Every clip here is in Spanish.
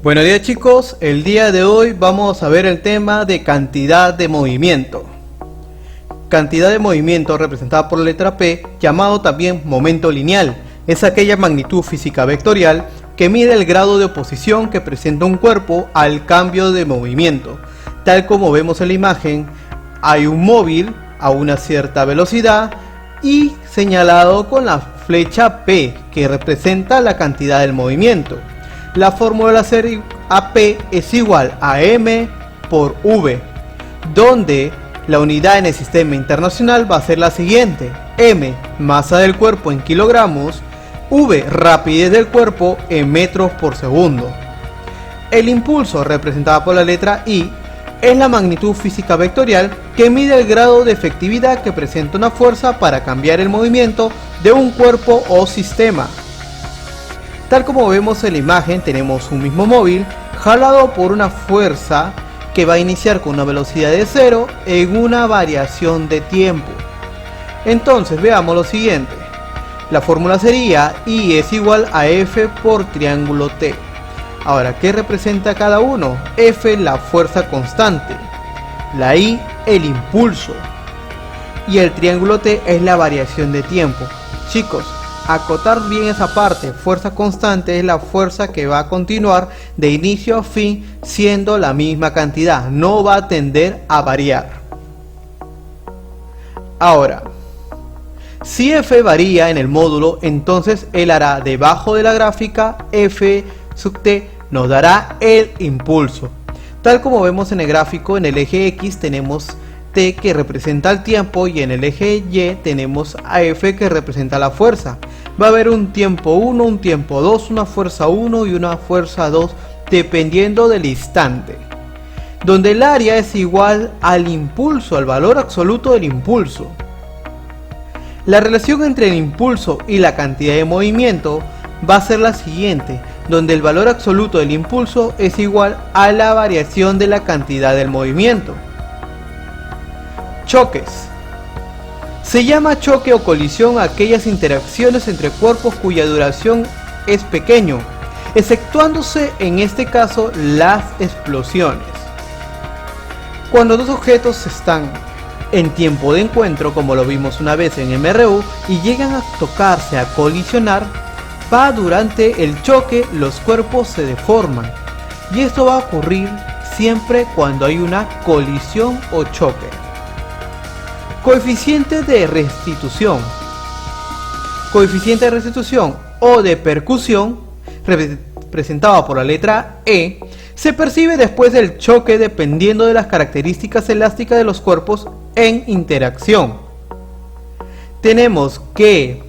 Buenos días chicos, el día de hoy vamos a ver el tema de cantidad de movimiento. Cantidad de movimiento representada por la letra P, llamado también momento lineal, es aquella magnitud física vectorial que mide el grado de oposición que presenta un cuerpo al cambio de movimiento. Tal como vemos en la imagen, hay un móvil a una cierta velocidad y señalado con la flecha P, que representa la cantidad del movimiento. La fórmula serie AP es igual a M por V, donde la unidad en el sistema internacional va a ser la siguiente: M, masa del cuerpo en kilogramos, V, rapidez del cuerpo en metros por segundo. El impulso, representado por la letra I, es la magnitud física vectorial que mide el grado de efectividad que presenta una fuerza para cambiar el movimiento de un cuerpo o sistema. Tal como vemos en la imagen, tenemos un mismo móvil jalado por una fuerza que va a iniciar con una velocidad de 0 en una variación de tiempo. Entonces veamos lo siguiente. La fórmula sería I es igual a F por triángulo T. Ahora, ¿qué representa cada uno? F, la fuerza constante, la I, el impulso, y el triángulo T es la variación de tiempo. Chicos, acotar bien esa parte: fuerza constante es la fuerza que va a continuar de inicio a fin siendo la misma cantidad, no va a tender a variar. Ahora, si F varía en el módulo, entonces él hará debajo de la gráfica F sub T, nos dará el impulso. Tal como vemos en el gráfico, en el eje X tenemos T que representa el tiempo y en el eje Y tenemos a F que representa la fuerza. Va a haber un tiempo 1, un tiempo 2, una fuerza 1 y una fuerza 2 dependiendo del instante, donde el área es igual al impulso, al valor absoluto del impulso. La relación entre el impulso y la cantidad de movimiento va a ser la siguiente, donde el valor absoluto del impulso es igual a la variación de la cantidad del movimiento. Choques. Se llama choque o colisión a aquellas interacciones entre cuerpos cuya duración es pequeño, exceptuándose en este caso las explosiones. Cuando dos objetos están en tiempo de encuentro, como lo vimos una vez en MRU, y llegan a tocarse, a colisionar, durante el choque los cuerpos se deforman, y esto va a ocurrir siempre cuando hay una colisión o choque. Coeficiente de restitución. Coeficiente de restitución o de percusión, representado por la letra E, se percibe después del choque dependiendo de las características elásticas de los cuerpos en interacción. Tenemos que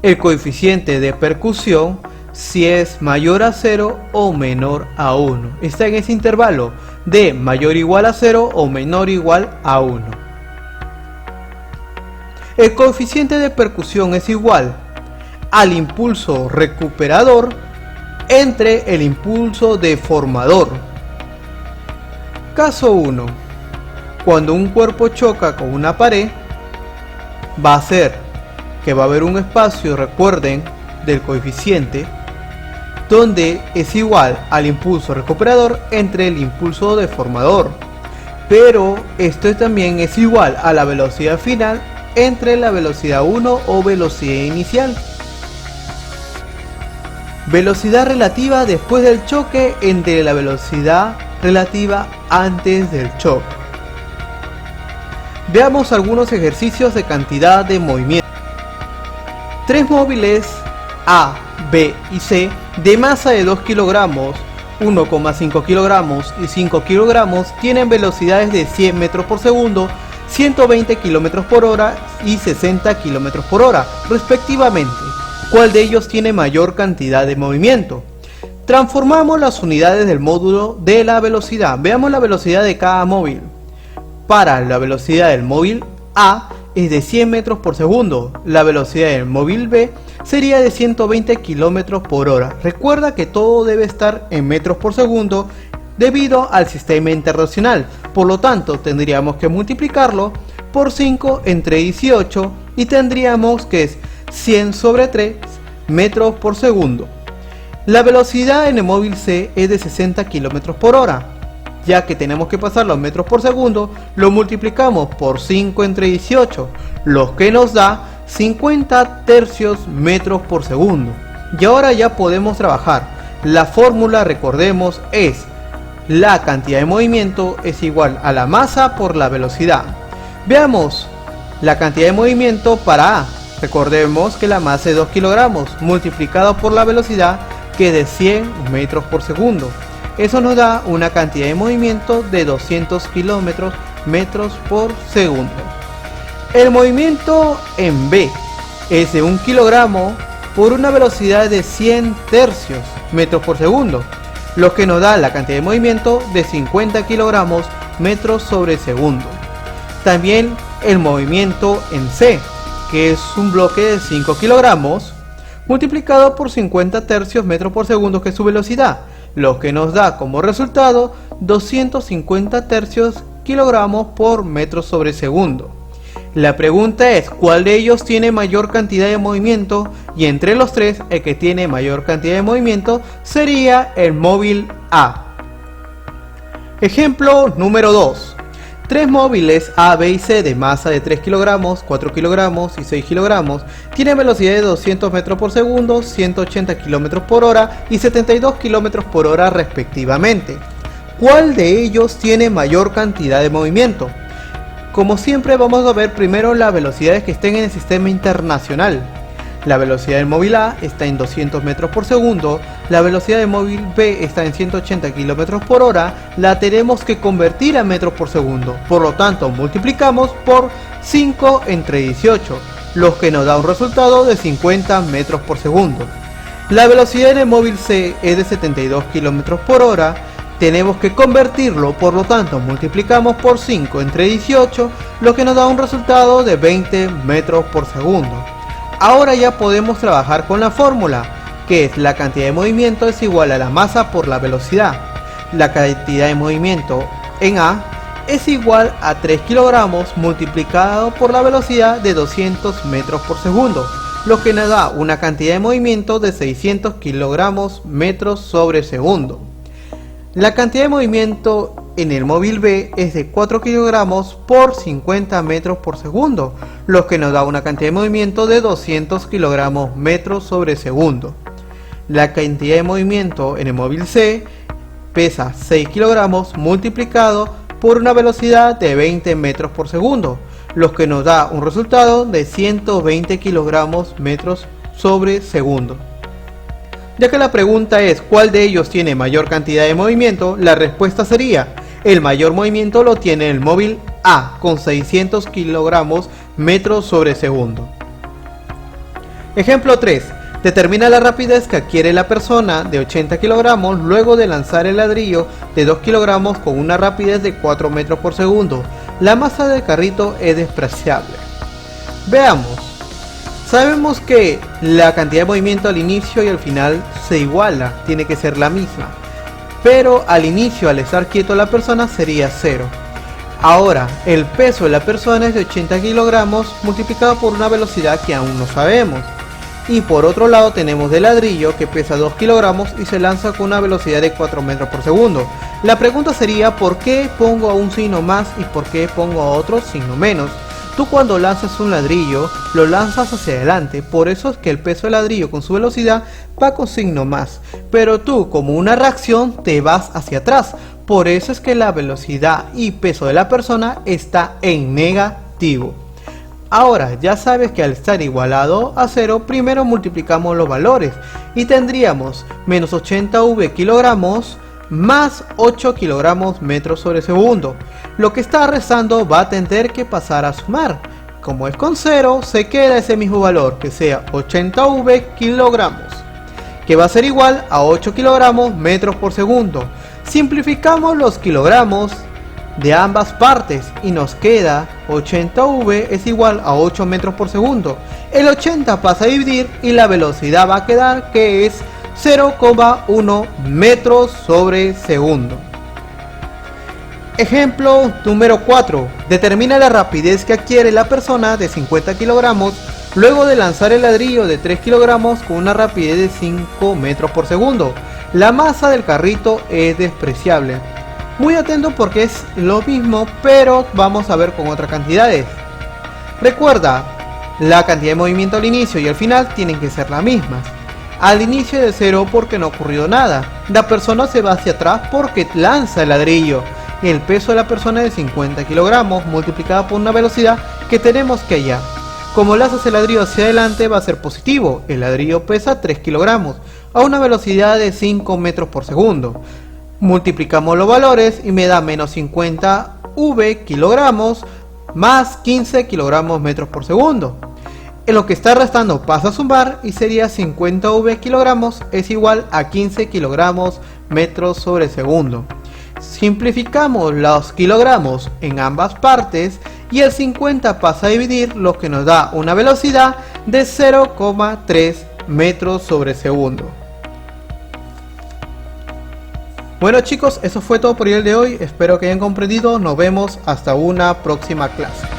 el coeficiente de percusión, si es mayor a 0 o menor a 1, está en ese intervalo de mayor o igual a 0 o menor o igual a 1. El coeficiente de percusión es igual al impulso recuperador entre el impulso deformador. Caso 1. Cuando un cuerpo choca con una pared, va a ser que va a haber un espacio, recuerden, del coeficiente, donde es igual al impulso recuperador entre el impulso deformador, pero esto también es igual a la velocidad final entre la velocidad 1 o velocidad inicial. Velocidad relativa después del choque entre la velocidad relativa antes del choque. Veamos algunos ejercicios de cantidad de movimiento. Tres móviles A, B y C de masa de 2 kilogramos, 1,5 kilogramos y 5 kilogramos tienen velocidades de 100 metros por segundo, 120 kilómetros por hora y 60 kilómetros por hora, respectivamente. ¿Cuál de ellos tiene mayor cantidad de movimiento? Transformamos las unidades del módulo de la velocidad. Veamos la velocidad de cada móvil. Para la velocidad del móvil A es de 100 metros por segundo, la velocidad del móvil B sería de 120 kilómetros por hora. Recuerda que todo debe estar en metros por segundo debido al sistema internacional, por lo tanto tendríamos que multiplicarlo por 5 entre 18 y tendríamos que es 100 sobre 3 metros por segundo. La velocidad en el móvil C es de 60 km por hora. Ya que tenemos que pasar los metros por segundo, lo multiplicamos por 5 entre 18, lo que nos da 50 tercios metros por segundo. Y ahora ya podemos trabajar. La fórmula, recordemos, es la cantidad de movimiento es igual a la masa por la velocidad. Veamos la cantidad de movimiento para A. Recordemos que la masa es 2 kilogramos multiplicado por la velocidad, que es de 100 metros por segundo. Eso nos da una cantidad de movimiento de 200 kilómetros metros por segundo. El movimiento en B es de 1 kilogramo por una velocidad de 100 tercios metros por segundo, lo que nos da la cantidad de movimiento de 50 kilogramos metros sobre segundo. También el movimiento en C, que es un bloque de 5 kilogramos multiplicado por 50 tercios metros por segundo, que es su velocidad, lo que nos da como resultado 250 tercios kilogramos por metro sobre segundo. La pregunta es, ¿cuál de ellos tiene mayor cantidad de movimiento? Y entre los tres, el que tiene mayor cantidad de movimiento sería el móvil A. Ejemplo número 2. Tres móviles A, B y C de masa de 3 kilogramos, 4 kilogramos y 6 kilogramos tienen velocidad de 200 metros por segundo, 180 kilómetros por hora y 72 kilómetros por hora respectivamente. ¿Cuál de ellos tiene mayor cantidad de movimiento? Como siempre, vamos a ver primero las velocidades que estén en el sistema internacional. La velocidad del móvil A está en 200 metros por segundo, la velocidad del móvil B está en 180 kilómetros por hora, la tenemos que convertir a metros por segundo, por lo tanto multiplicamos por 5 entre 18, lo que nos da un resultado de 50 metros por segundo. La velocidad en el móvil C es de 72 kilómetros por hora, tenemos que convertirlo, por lo tanto multiplicamos por 5 entre 18, lo que nos da un resultado de 20 metros por segundo. Ahora ya podemos trabajar con la fórmula, que es la cantidad de movimiento es igual a la masa por la velocidad. La cantidad de movimiento en A es igual a 3 kilogramos multiplicado por la velocidad de 200 metros por segundo, lo que nos da una cantidad de movimiento de 600 kilogramos metros sobre segundo. La cantidad de movimiento en el móvil B es de 4 kilogramos por 50 metros por segundo, lo que nos da una cantidad de movimiento de 200 kilogramos metros sobre segundo. La cantidad de movimiento en el móvil C pesa 6 kilogramos multiplicado por una velocidad de 20 metros por segundo, lo que nos da un resultado de 120 kilogramos metros sobre segundo. Ya que la pregunta es ¿cuál de ellos tiene mayor cantidad de movimiento? La respuesta sería el mayor movimiento lo tiene el móvil A con 600 kilogramos metros sobre segundo. Ejemplo 3. Determina la rapidez que adquiere la persona de 80 kilogramos luego de lanzar el ladrillo de 2 kilogramos con una rapidez de 4 metros por segundo. La masa del carrito es despreciable. Veamos. Sabemos que la cantidad de movimiento al inicio y al final se iguala, tiene que ser la misma. Pero al inicio, al estar quieto la persona, sería 0. Ahora, el peso de la persona es de 80 kilogramos multiplicado por una velocidad que aún no sabemos. Y por otro lado tenemos el ladrillo que pesa 2 kilogramos y se lanza con una velocidad de 4 metros por segundo. La pregunta sería ¿por qué pongo a un signo más y por qué pongo a otro signo menos? Tú cuando lanzas un ladrillo, lo lanzas hacia adelante, por eso es que el peso del ladrillo con su velocidad va con signo más. Pero tú como una reacción te vas hacia atrás, por eso es que la velocidad y peso de la persona está en negativo. Ahora ya sabes que al estar igualado a 0, primero multiplicamos los valores y tendríamos menos 80V kilogramos más 8 kilogramos metros sobre segundo. Lo que está restando va a tener que pasar a sumar. Como es con 0, se queda ese mismo valor, que sea 80V kilogramos, que va a ser igual a 8 kilogramos metros por segundo. Simplificamos los kilogramos de ambas partes y nos queda 80V es igual a 8 metros por segundo. El 80 pasa a dividir y la velocidad va a quedar que es 0,1 metros sobre segundo. Ejemplo número 4. Determina la rapidez que adquiere la persona de 50 kilogramos luego de lanzar el ladrillo de 3 kilogramos con una rapidez de 5 metros por segundo. La masa del carrito es despreciable. Muy atento porque es lo mismo, pero vamos a ver con otras cantidades. Recuerda, la cantidad de movimiento al inicio y al final tienen que ser las mismas. Al inicio de 0 porque no ha ocurrido nada. La persona se va hacia atrás porque lanza el ladrillo. El peso de la persona es de 50 kilogramos multiplicado por una velocidad que tenemos que hallar. Como lanzas el ladrillo hacia adelante va a ser positivo. El ladrillo pesa 3 kilogramos a una velocidad de 5 metros por segundo. Multiplicamos los valores y me da menos 50 V kilogramos más 15 kilogramos metros por segundo. En lo que está restando pasa a sumar y sería 50 V kilogramos es igual a 15 kilogramos metros sobre segundo. Simplificamos los kilogramos en ambas partes y el 50 pasa a dividir, lo que nos da una velocidad de 0,3 metros sobre segundo. Bueno chicos, eso fue todo por el día de hoy, espero que hayan comprendido, nos vemos hasta una próxima clase.